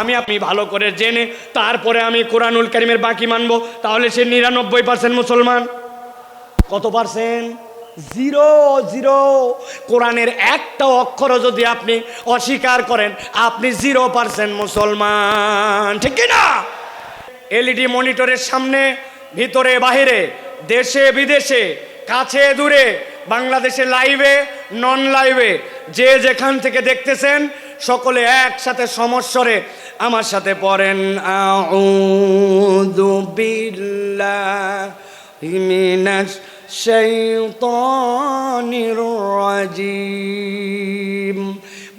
আমি আপনি ভালো করে জেনে তারপরে আমি কোরআনুল কারীমের বাকি মানব, তাহলে সে 99% মুসলমান। কত পার্সেন্ট? 0 কোরআনের একটা অক্ষরও যদি আপনি অস্বীকার করেন, আপনি 0% মুসলমান, ঠিক কি না? এলইডি মনিটরের সামনে, ভিতরে বাহিরে, দেশে বিদেশে, কাছে দূরে, বাংলাদেশে লাইভে নন লাইভে, যে যেখান থেকে দেখতেছেন সকলে একসাথে সমস্বরে আমার সাথে পড়েন, আউযু বিল্লাহি মিনাশ শাইতানির রাজিম,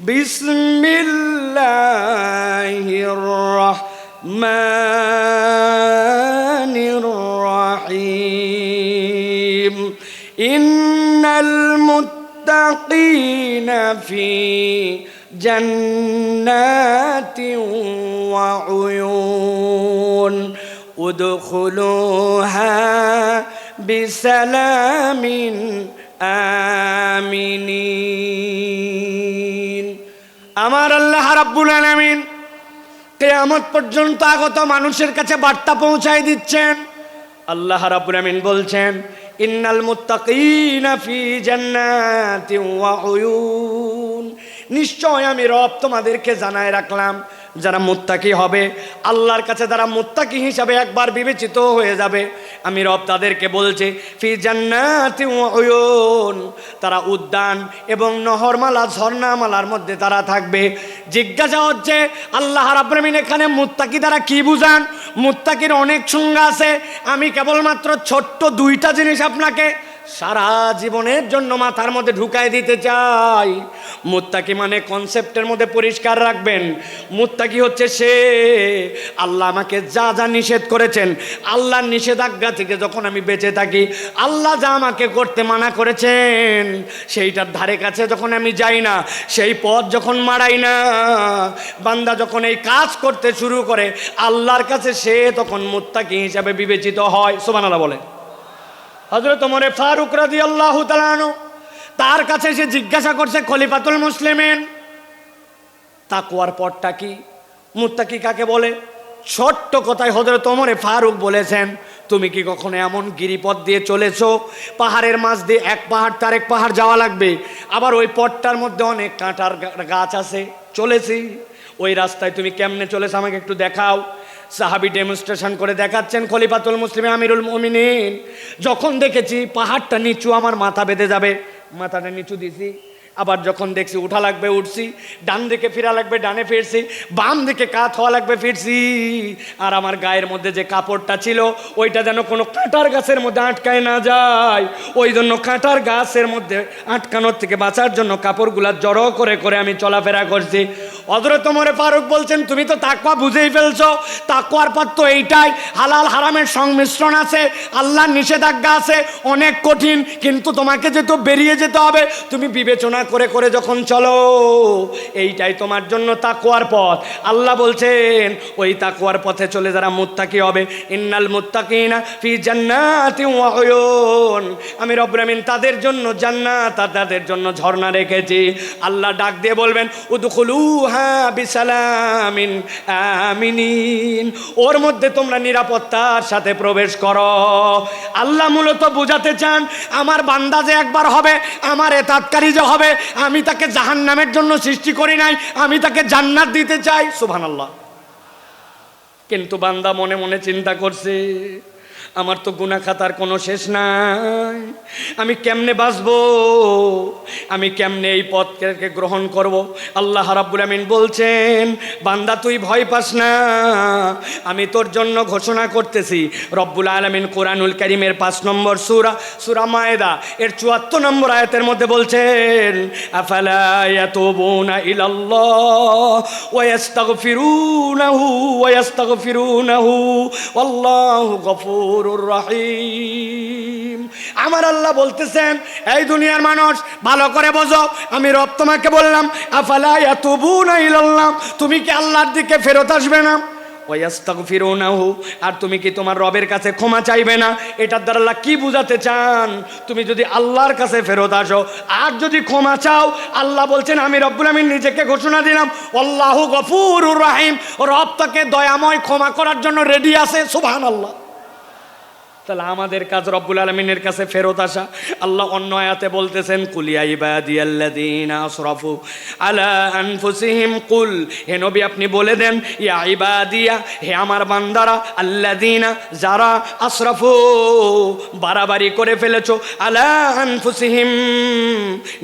বিসমিল্লাহির রাহমানির রাহিম, ইন্নাল মুত্তাকিনা ফি জান্নাতিন ওয়া উয়ুন, উদখুলুহা বিসালামিন আমিনিন। আমার আল্লাহ রাব্বুল আলামিন কিয়ামত পর্যন্ত আগত মানুষের কাছে বার্তা পৌঁছায় দিচ্ছেন। আল্লাহ রাব্বুল আলামিন বলছেন, ইন্নাল মুত্তাকিনা ফি জান্নাতিন ওয়া উয়ুন, নিশ্চয় আমি রব তোমাদেরকে জানায় রাখলাম, যারা মুত্তাকি হবে, আল্লাহর কাছে যারা মুত্তাকি হিসাবে একবার বিবেচিত হয়ে যাবে, আমি রব তাদেরকে বলছে ফি জান্নাতিন ওয়া উয়ুন, তারা উদ্যান এবং নহরমালা ঝর্ণামালার মধ্যে তারা থাকবে। জিজ্ঞাসা হচ্ছে আল্লাহ রাব্বুল আলামিন এখানে মুত্তাকি দ্বারা কি বুঝান? মুত্তাকির অনেক সংজ্ঞা আছে, আমি কেবলমাত্র ছোট্ট 2টা জিনিস আপনাকে সারা জীবনের জন্য মাথার মধ্যে ঢুকাই দিতে চাই। মুত্তাকি মানে কনসেপ্টের মধ্যে পরিষ্কার রাখবেন, মুত্তাকি হচ্ছে সে আল্লাহ আমাকে যা যা নিষেধ করেছেন, আল্লাহর নিষেধাজ্ঞা থেকে যখন আমি বেঁচে থাকি, আল্লাহ যা আমাকে করতে মানা করেছেন সেইটার ধারে কাছে যখন আমি যাই না, সেই পথ যখন মারাই না, বান্দা যখন এই কাজ করতে শুরু করে, আল্লাহর কাছে সে তখন মুত্তাকি হিসাবে বিবেচিত হয়। সুবহানাল্লাহ বলে। হযরত ওমর ফারুক রাদিয়াল্লাহু তাআলা আনহু, তার কাছে সে জিজ্ঞাসা করছে খলিফাতুল মুসলিমিন, তাকওয়ার পথটা কি? মুত্তাকি কাকে বলে? ছোট্ট কথায় হযরত ওমর ফারুক বলেছেন, তুমি কি কখনো এমন গিরিপথ দিয়ে চলেছো, পাহাড়ের মাঝ দিয়ে এক পাহাড় তার এক পাহাড় যাওয়া লাগবে, আবার ওই পথটার মধ্যে অনেক কাঁটার গাছ আছে, চলেছি, ওই রাস্তায় তুমি কেমনে চলেছো আমাকে একটু দেখাও। সাহাবী ডেমনস্ট্রেশন করে দেখাচ্ছেন, খলিফাতুল মুসলিমিন আমিরুল মুমিনিন, যখন দেখেছি পাহাড়টা নিচু, আমার মাথা বেঁধে যাবে, মাথাটা নিচু দিছি, আবার যখন দেখছি উঠা লাগবে উঠছি, ডান দিকে ফিরা লাগবে ডানে ফিরছি, বাম দিকে কাত হওয়া লাগবে ফিরছি, আর আমার গায়ের মধ্যে যে কাপড়টা ছিল ওইটা যেন কোনো কাঁটার গাছের মধ্যে আটকায় না যায়, ওই জন্য কাঁটার গাছের মধ্যে আটকানোর থেকে বাঁচার জন্য কাপড়গুলা জড়ো করে করে আমি চলাফেরা করছি। হযরত ওমর ফারুক বলছেন, তুমি তো তাকওয়া বুঝেই ফেলছো, তাকওয়ার পথ তো এইটাই, হালাল হারামের সংমিশ্রণ আছে, আল্লাহর নিষেধাজ্ঞা আছে, অনেক কঠিন, কিন্তু তোমাকে যেহেতু বেরিয়ে যেতে হবে, তুমি বিবেচনা করে করে যখন চলো, এইটাই তোমার জন্য তাকওয়ার পথ। আল্লাহ বলছেন ওই তাকওয়ার পথে চলে যারা মুত্তাকি হবে, ইন্নাল মুত্তাকিনা ফি জান্নাতিন ওয়া উয়ুন, আমি রব্বুল আমিন তাদের জন্য জান্নাত আর তাদের জন্য ঝর্ণা রেখেছি। আল্লাহ ডাক দিয়ে বলবেন, উদখুলুহা বিসালামিন আমিনিন, ওর মধ্যে তোমরা নিরাপত্তার সাথে প্রবেশ করো। আল্লাহ মূলত বোঝাতে চান, আমার বান্দা যে একবার হবে, আমার এতাতকারী যে হবে, আমি তাকে জাহান্নামের জন্য সৃষ্টি করি নাই, আমি তাকে জান্নাত দিতে চাই। সুবহানাল্লাহ। কিন্তু বান্দা মনে মনে চিন্তা করছে, আমার তো গুনাহ খাতার কোনো শেষ নাই, আমি কেমনে বাঁচবো, আমি কেমনে এই পথকে গ্রহণ করব? আল্লাহ রাব্বুল আমিন বলছেন, বান্দা তুই ভয় পাস না, আমি তোর জন্য ঘোষণা করতেছি। রব্বুল আলামিন কোরআনুল কারীমের 5 নম্বর সূরা, সূরা মায়েদা এর 74 নম্বর আয়াতের মধ্যে বলছেন, আফালা ইয়াতুবুনা ইলাল্লাহ ওয়া ইস্তাগফিরুনাহু ওয়া ইস্তাগফিরুনাহু ওয়াল্লাহু গফুর রহিম। আমার আল্লাহ বলতেছেন, এই দুনিয়ার মানুষ ভালো করে বোঝো, আমি রব তোমাকে বললাম, আফালা ইয়াতুবুনা ইলাল্লাহ, তুমি কি আল্লাহর দিকে ফেরত আসবে না? ওয়াস্তাগফিরুনাহু, আর তুমি কি তোমার রবের কাছে ক্ষমা চাইবে না? এটার দ্বারা আল্লাহ কি বুঝাতে চান? তুমি যদি আল্লাহর কাছে ফেরত আসো আর যদি ক্ষমা চাও, আল্লাহ বলছেন আমি রব্বুল আমিন নিজেকে ঘোষণা দিলাম আল্লাহু গফুরুর রহিম, রব তাকে দয়াময় ক্ষমা করার জন্য রেডি আছে। সুবহানাল্লাহ। তাহলে আমাদের কাজ রব্বুল আলামিনের কাছে ফেরত আসা। আল্লাহ অন্য আয়াতে বলতেছেন কুলিয়া ইবাদিয়াল্লাযীনা আসরাফু আলা আনফুসিহিম, কুল, হে নবী আপনি বলে দেন, ইয়া ইবাদিয়া, হে আমার বান্দারা, আল্লাযীনা, যারা, আসরাফু, বাড়াবাড়ি করে ফেলেছো, আলা আনফুসিহিম,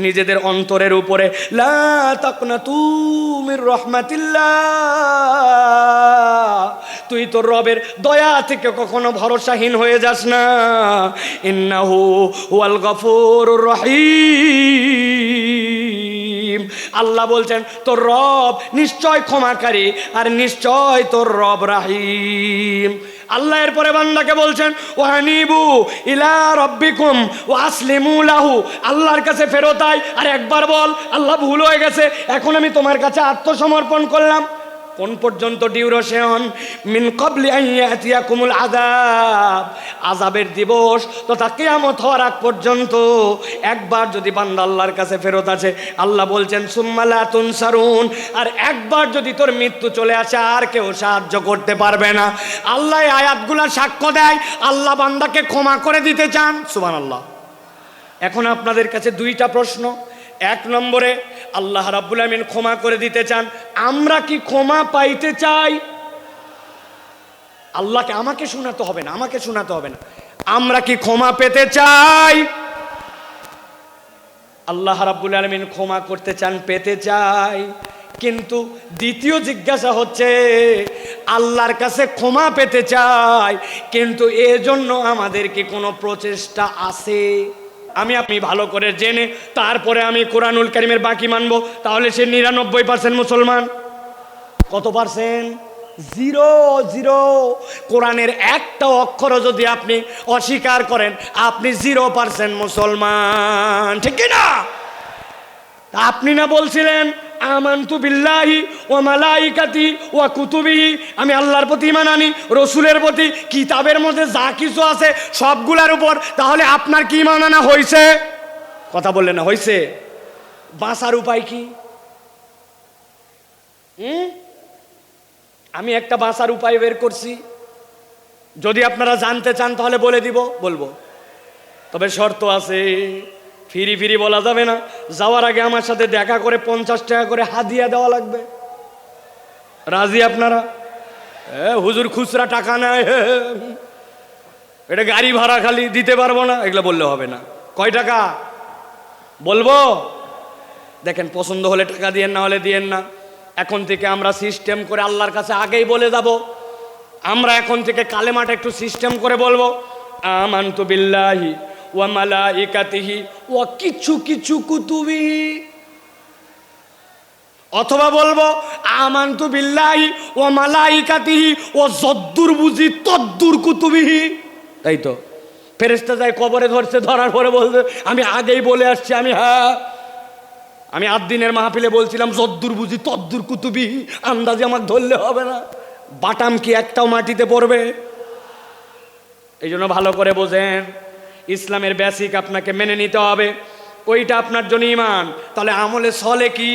নিজেদের অন্তরের উপরে, লা তাকনাতু মির রাহমাতিল্লাহ, তুই তোর রবের দয়া থেকে কখনো ভরসাহীন হয়ে যাস না। ইন্নাহু হুয়াল গফুরুর রহিম, আল্লাহ বলছেন তোর রব নিশ্চয় ক্ষমাকারী আর নিশ্চয় তোর রব রাহিম। আল্লাহ এরপরে বান্দাকে বলছেন ওয়ানিবু ইলা রাব্বিকুম ওয়া আসলিমু লাহু, আল্লাহর কাছে ফেরত আয় আর একবার বল আল্লাহ ভুল হয়ে গেছে, এখন আমি তোমার কাছে আত্মসমর্পণ করলাম। কোন পর্যন্ত ডিউরেশন? মিন ক্বাবলি আন ইয়াতিয়াকুমুল আযাব, আযাবের দিবস তথা কিয়ামত হওয়ার আগ পর্যন্ত একবার যদি বান্দা আল্লাহর কাছে ফেরত আসে, আল্লাহ বলছেন সুম্মা লা তুনসারুন, আর একবার যদি তোর মৃত্যু চলে আসে আর কেউ সাহায্য করতে পারবে না। আল্লাহ এই আয়াতগুলো সাক্ষ্য দেয় আল্লাহ বান্দাকে ক্ষমা করে দিতে চান। সুবহানাল্লাহ। এখন আপনাদের কাছে দুইটা প্রশ্ন। এক নম্বরে আল্লাহ রাব্বুল আমিন ক্ষমা করে দিতে চান, আমরা কি ক্ষমা পাইতে চাই? আল্লাহকে আমাকে শোনাতে হবে না, আমাকে শোনাতে হবে না, আমরা কি ক্ষমা পেতে চাই? আল্লাহ রাব্বুল আমিন ক্ষমা করতে চান, পেতে চাই। কিন্তু দ্বিতীয় জিজ্ঞাসা হচ্ছে আল্লাহর কাছে ক্ষমা পেতে চাই, কিন্তু এজন্য আমাদের কি কোনো প্রচেষ্টা আছে? আমি আপনি ভালো করে জেনে তারপরে আমি কোরআনুল কারীমের বাকি মানবো, তাহলে সে 99% মুসলমান। কত পার্সেন্ট? 0 কোরআনের একটা অক্ষরও যদি আপনি অস্বীকার করেন আপনি 0% মুসলমান, ঠিক কি না? আপনি না বলছিলেন আমানতু বিল্লাহি ওয়া মালাইকাতি ওয়া কুতুবিহি, আমি আল্লাহর প্রতি ঈমান আনি, রসুলের প্রতি, কিতাবের মধ্যে যা কিছু আছে সবগুলোর উপর, তাহলে আপনার কি ঈমান আনা হয়েছে? কথা বললেন না, হয়েছে? বাঁচার উপায় কি? আমি একটা বাঁচার উপায় বের করছি, যদি আপনারা জানতে চান তাহলে বলে দিব, বলবো, তবে শর্ত আছে। ফিরি ফিরি বলা যাবে না, যাওয়ার আগে আমার সাথে দেখা করে 50 টাকা করে হাদিয়া দেওয়া লাগবে। রাজি আপনারা? হুজুর খুচরা টাকা নেয়, এটা গাড়ি ভাড়া খালি দিতে পারবো না, এগুলো বললে হবে না। কয় টাকা বলবো? দেখেন, পছন্দ হলে টাকা দিয়েন, না হলে দিয়েন না। এখন থেকে আমরা সিস্টেম করে আল্লাহর কাছে আগেই বলে যাব। আমরা এখন থেকে কালেমাটা একটু সিস্টেম করে বলবো, আমানতু বিল্লাহি ওয়া মালাইকাতিহি ওয়া কিছু কুতুবিহি, অথবা বলবো আমানতু বিল্লাহি ওয়া মালাইকাতিহি ওয়া যদ্দুর বুঝি তদ্দুর কুতুবিহি। তাই তো ফেরেশতা যায় কবরে ধরছে, ধরার পরে বলছে আমি আগেই বলে আসছি, আমি 8 দিনের মাহফিলে বলছিলাম যদ্দুর বুঝি তদ্দুর কুতুবিহি, আন্দাজে আমাকে ধরলে হবে না, বাটাম কি একটাও মাটিতে পড়বে? এই জন্য ভালো করে বোঝেন, ইসলামের বেসিক আপনাকে মেনে নিতে হবে, ওইটা আপনার জন্য ঈমান। তাহলে আমলে সলে কি?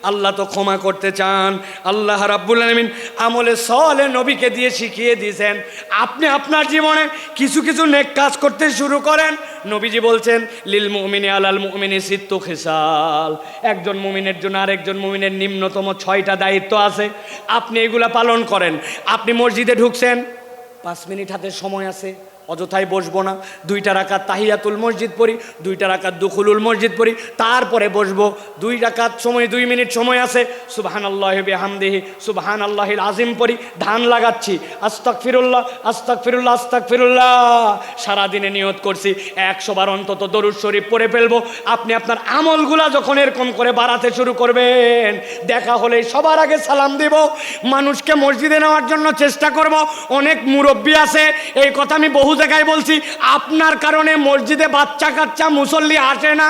আল্লাহ তো ক্ষমা করতে চান। আল্লাহ রাব্বুল আলামিন আমলে সলে নবীকে দিয়ে শিখিয়ে দিয়েছেন। আপনি আপনার জীবনে কিছু কিছু নেক কাজ করতে শুরু করেন। নবীজি বলছেন লিল মুমিনি আলাল মুমিনি সিত্তু খিসাল, একজন মুমিনের জন্য আরেকজন মুমিনের নিম্নতম 6টা দায়িত্ব আছে, আপনি এগুলা পালন করেন। আপনি মসজিদে ঢুকছেন, 5 মিনিট হাতে সময় আছে, অযথায় বসবো না, 2 রাকাত তাহিয়াতুল মসজিদ পড়ি, 2 রাকাত দুখুলুল মসজিদ পড়ি, তারপরে বসবো। 2 রাকাত সময়, 2 মিনিট সময় আছে, সুবহানাল্লাহি বিহামদিহি সুবহানাল্লাহিল আযীম পড়ি, ধান লাগাচ্ছি, আস্তাগফিরুল্লাহ আস্তাগফিরুল্লাহ আস্তাগফিরুল্লাহ। সারাদিনে নিয়ত করছি 100 বার অন্তত দরুদ শরীফ পড়ে ফেলবো। আপনি আপনার আমলগুলা যখন এরকম করে বাড়াতে শুরু করবেন, দেখা হলে সবার আগে সালাম দিব, মানুষকে মসজিদে নেওয়ার জন্য চেষ্টা করব। অনেক মুরব্বী আছে, এই কথা আমি বহু জায়গায় বলছি, আপনার কারণে মসজিদে বাচ্চা কাচ্চা মুসল্লি আসে না।